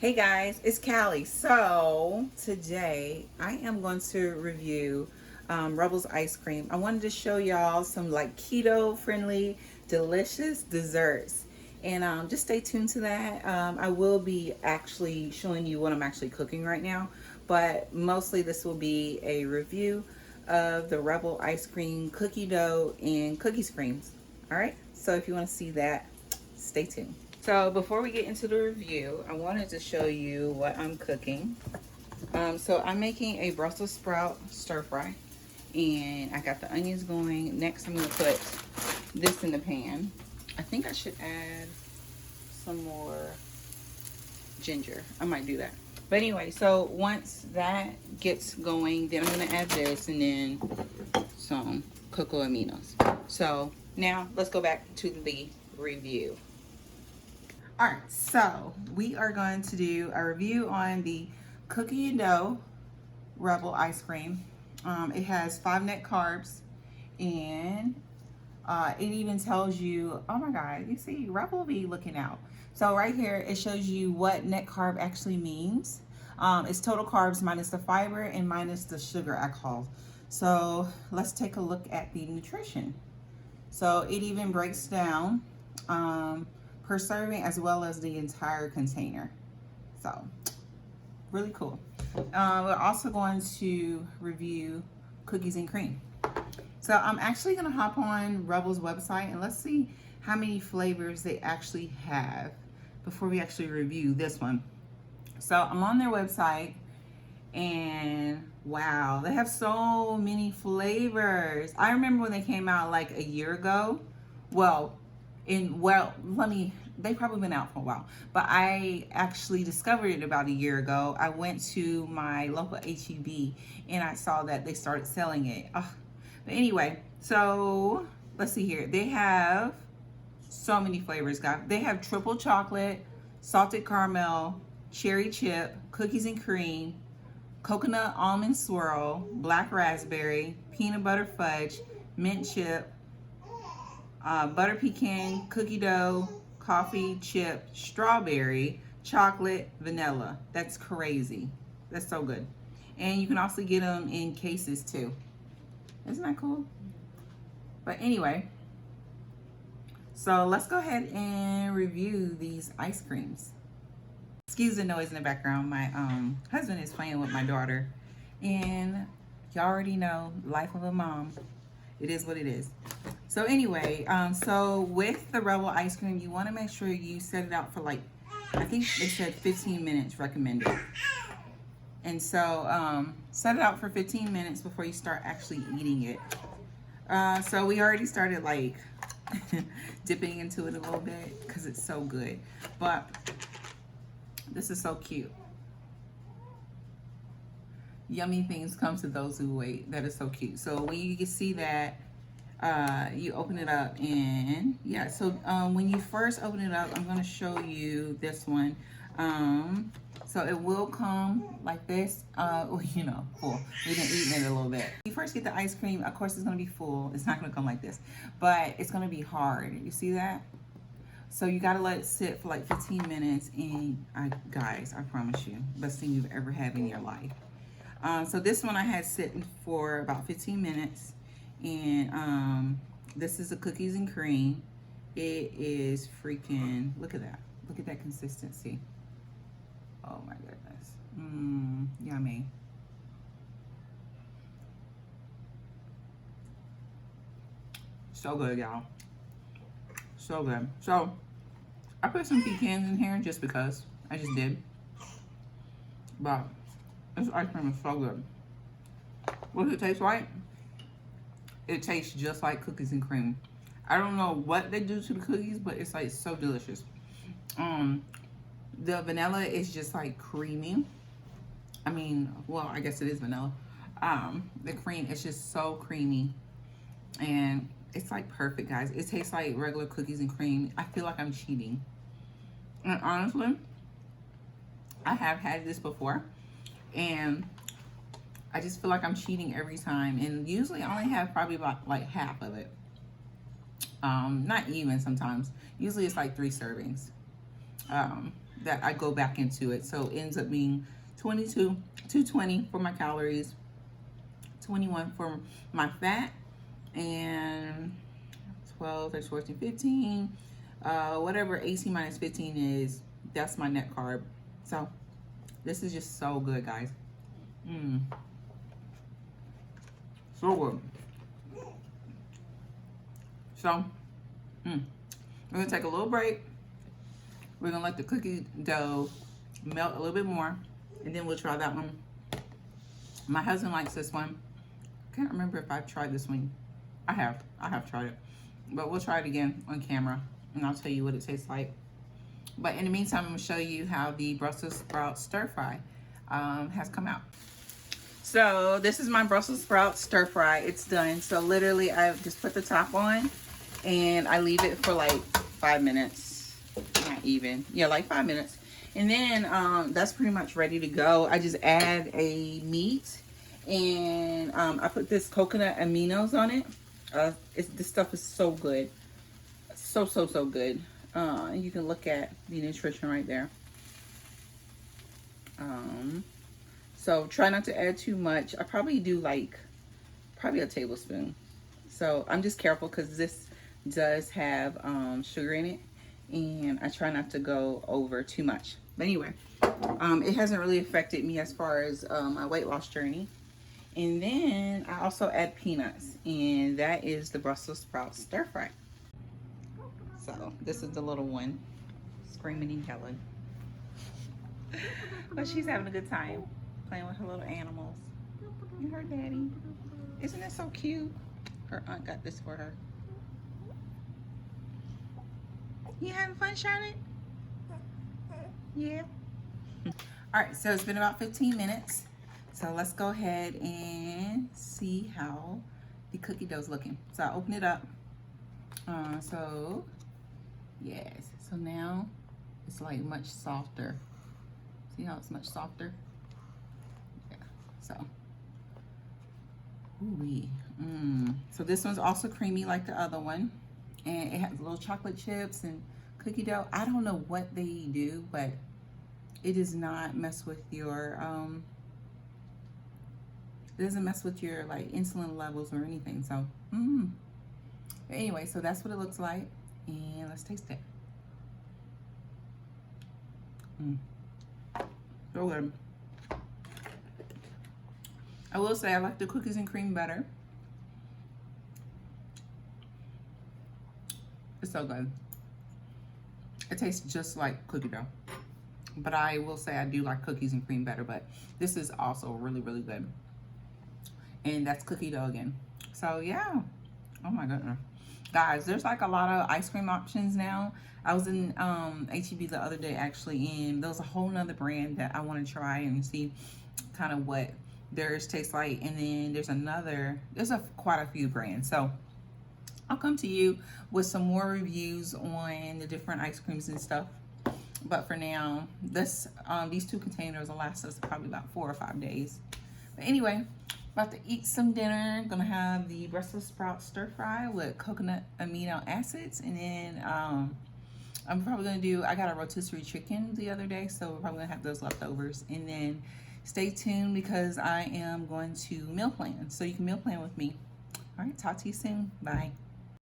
Hey guys, it's Callie. So today I am going to review Rebel's ice cream. I wanted to show y'all some like keto friendly, delicious desserts. And just stay tuned to that. I will be actually showing you what I'm actually cooking right now, but mostly this will be a review of the Rebel ice cream, cookie dough, and cookie creams. All right, so if you want to see that, stay tuned. So before we get into the review, I wanted to show you what I'm cooking. So I'm making a Brussels sprout stir fry, and I got the onions going. Next, I'm gonna put this in the pan. I think I should add some more ginger. I might do that. But anyway, so once that gets going, then I'm gonna add this and then some cocoa aminos. So now let's go back to the review. All right, so we are going to do a review on the cookie and dough Rebel ice cream. It has 5 net carbs, and it even tells you, oh my God, you see, Rebel be looking out. So right here, it shows you what net carb actually means. It's total carbs minus the fiber and minus the sugar alcohol. So let's take a look at the nutrition. So it even breaks down per serving as well as the entire container. So really cool. We're also going to review cookies and cream. So I'm actually gonna hop on Rebel's website and let's see how many flavors they actually have before we actually review this one. So I'm on their website and wow, they have so many flavors. I remember when they came out like a year ago. They've probably been out for a while, but I actually discovered it about a year ago. I went to my local HEB and I saw that they started selling it. But anyway, so let's see here. They have so many flavors, guys. They have triple chocolate, salted caramel, cherry chip, cookies and cream, coconut almond swirl, black raspberry, peanut butter fudge, mint chip, butter pecan, cookie dough, coffee chip, strawberry, chocolate, vanilla. That's crazy. That's so good. And you can also get them in cases too. Isn't that cool? But anyway, so let's go ahead and review these ice creams. Excuse the noise in the background. My husband is playing with my daughter, and y'all already know, life of a mom. It is what it is. So anyway, so with the Rebel ice cream, you want to make sure you set it out for like, I think they said 15 minutes recommended. And so set it out for 15 minutes before you start actually eating it. So we already started like dipping into it a little bit because it's so good. But this is so cute. Yummy things come to those who wait. That is so cute. So when you can see that, you open it up, and yeah, so when you first open it up, I'm going to show you this one. So it will come like this, well, you know, full. We've been eating it a little bit. When you first get the ice cream, of course it's going to be full. It's not going to come like this, but it's going to be hard. You see that? So you got to let it sit for like 15 minutes, and guys, I promise you, best thing you've ever had in your life. So this one I had sitting for about 15 minutes, and this is the cookies and cream. It is freaking, look at that. Look at that consistency. Oh my goodness. Yummy. So good, y'all. So good. So I put some pecans in here just because. I just did. But this ice cream is so good. What does it taste like? It tastes just like cookies and cream. I don't know what they do to the cookies, but it's like so delicious. The vanilla is just like creamy. I mean, well, I guess it is vanilla. The cream is just so creamy, and it's like perfect, guys. It tastes like regular cookies and cream. I feel like I'm cheating. And honestly, I have had this before, and I just feel like I'm cheating every time. And usually I only have probably about like half of it. Not even sometimes. Usually it's like 3 servings. that I go back into it. So it ends up being 220 for my calories, 21 for my fat, and 12, 13, 14, 15, whatever 18 minus 15 is, that's my net carb. So this is just so good, guys. So good. So, we're gonna take a little break. We're gonna let the cookie dough melt a little bit more, and then we'll try that one. My husband likes this one. Can't remember if I've tried this one. I have tried it, but we'll try it again on camera, and I'll tell you what it tastes like. But in the meantime, I'm gonna show you how the Brussels sprout stir fry has come out. So this is my Brussels sprout stir fry. It's done. So literally, I just put the top on, and I leave it for like 5 minutes. Not even, yeah, like 5 minutes. And then that's pretty much ready to go. I just add a meat, and I put this coconut aminos on it. This stuff is so good, so good. You can look at the nutrition right there. So try not to add too much. I probably do like probably a tablespoon. So I'm just careful because this does have sugar in it, and I try not to go over too much. But anyway, it hasn't really affected me as far as my weight loss journey. And then I also add peanuts, and that is the Brussels sprout stir fry. So this is the little one, screaming and yelling. But she's having a good time playing with her little animals and her daddy. Isn't it so cute? Her aunt got this for her. You having fun, Charlotte? Yeah. All right, so it's been about 15 minutes. So let's go ahead and see how the cookie dough's looking. So I open it up. So yes, so now it's like much softer. See how it's much softer? Yeah, so. Ooh-wee. So this one's also creamy like the other one. And it has little chocolate chips and cookie dough. I don't know what they do, but it does not mess with your, it doesn't mess with your like insulin levels or anything. So, anyway, so that's what it looks like. And let's taste it. So good. I will say I like the cookies and cream better. It's so good. It tastes just like cookie dough. But I will say I do like cookies and cream better, but this is also really good. And that's cookie dough again. So yeah, oh my goodness. Guys, there's like a lot of ice cream options now. I was in HEB the other day actually, and there was a whole nother brand that I want to try and see kind of what theirs tastes like. And then there's quite a few brands. So I'll come to you with some more reviews on the different ice creams and stuff. But for now, these 2 containers will last us probably about 4 or 5 days. But anyway, about to eat some dinner. Gonna have the Brussels sprout stir fry with coconut amino acids, and then I'm probably gonna do. I got a rotisserie chicken the other day, so we're probably gonna have those leftovers. And then stay tuned because I am going to meal plan, so you can meal plan with me. All right, talk to you soon. Bye.